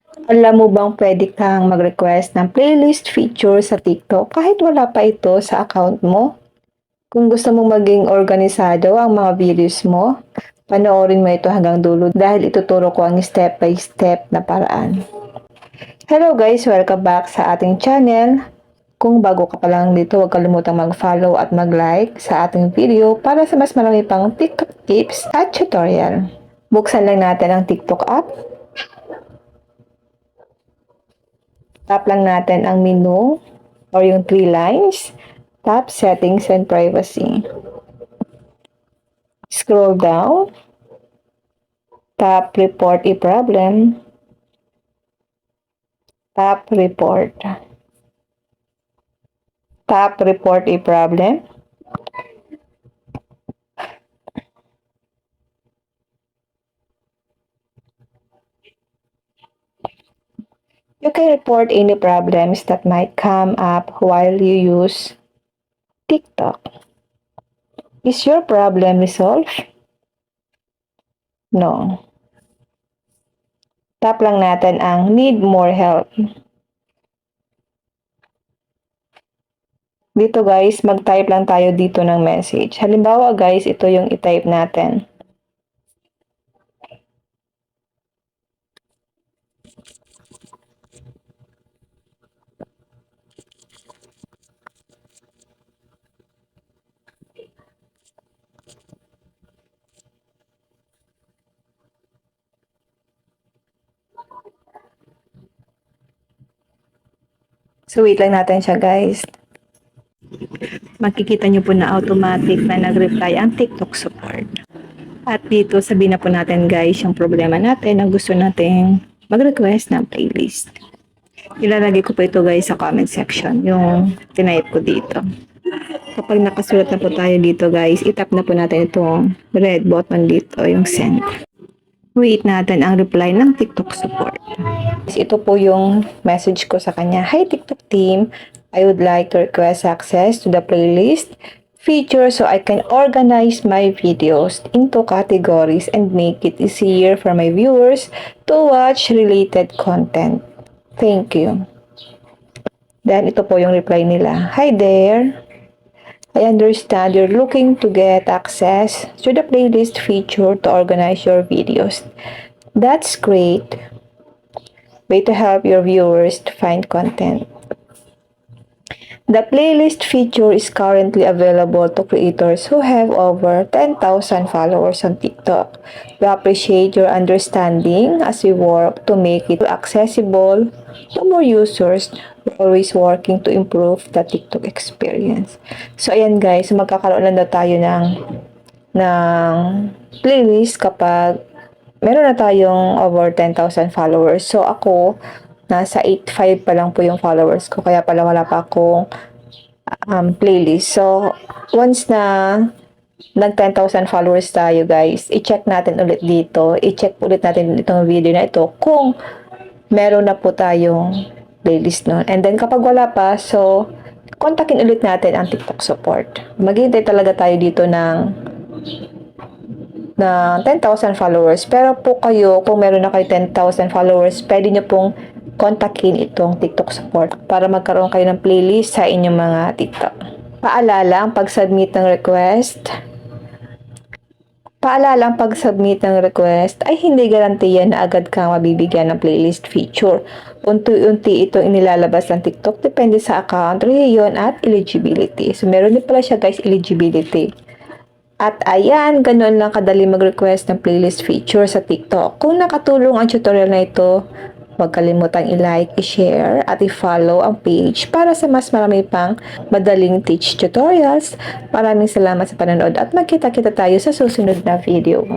Alam mo bang pwede kang mag-request ng playlist feature sa TikTok kahit wala pa ito sa account mo? Kung gusto mong maging organisado ang mga videos mo, panoorin mo ito hanggang dulo dahil ituturo ko ang step by step na paraan. Hello guys! Welcome back sa ating channel. Kung bago ka pa lang dito, huwag kalimutang mag-follow at mag-like sa ating video para sa mas marami pang TikTok tips at tutorial. Buksan lang natin ang TikTok app. Tap lang natin ang menu or yung 3 lines. Tap Settings and Privacy. Scroll down. Tap Report a Problem. Tap Report. Tap Report a Problem. You can report any problems that might come up while you use TikTok. Is your problem resolved? No. Tap lang natin ang Need More Help. Dito guys, mag-type lang tayo dito ng message. Halimbawa guys, ito yung i-type natin. So wait lang natin siya guys. Makikita nyo po na automatic na nag-reply ang TikTok support. At dito sabihin na po natin guys yung problema natin na gusto nating mag-request ng playlist. Ilalagay ko po ito guys sa comment section, yung tinype ko dito. Kapag nakasulat na po tayo dito guys, itap na po natin itong red button dito, yung send. Wait natin ang reply ng TikTok support. Ito po yung message ko sa kanya. Hi TikTok team, I would like to request access to the playlist feature so I can organize my videos into categories and make it easier for my viewers to watch related content. Thank you. Then ito po yung reply nila. Hi there. I understand you're looking to get access to the playlist feature to organize your videos. That's great. Way to help your viewers to find content. The playlist feature is currently available to creators who have over 10,000 followers on TikTok. We appreciate your understanding as we work to make it accessible to more users. We're always working to improve the TikTok experience. So ayan guys, magkakaroon lang daw tayo ng playlist kapag meron na tayong over 10,000 followers. So ako, nasa 8,500 pa lang po yung followers ko. Kaya pala wala pa akong playlist. So, once na nag 10,000 followers tayo guys, i-check natin ulit dito. I-check ulit natin itong video na ito kung meron na po tayong playlist nun. And then kapag wala pa, so kontakin ulit natin ang TikTok support. Maghihintay talaga tayo dito ng 10,000 followers. Pero po kayo, kung meron na kayo 10,000 followers, pwede nyo pong kontakin itong TikTok support para magkaroon kayo ng playlist sa inyong mga TikTok. Paalala, ang pag-submit ng request ay hindi garantiya na agad kang mabibigyan ng playlist feature. Unti-unti itong inilalabas ng TikTok depende sa account, region at eligibility. So meron din pala siya guys, eligibility. At ayan, ganoon lang kadali mag-request ng playlist feature sa TikTok. Kung nakatulong ang tutorial na ito, huwag kalimutang i-like, i-share, at i-follow ang page para sa mas marami pang madaling teach tutorials. Maraming salamat sa panonood at magkita-kita tayo sa susunod na video.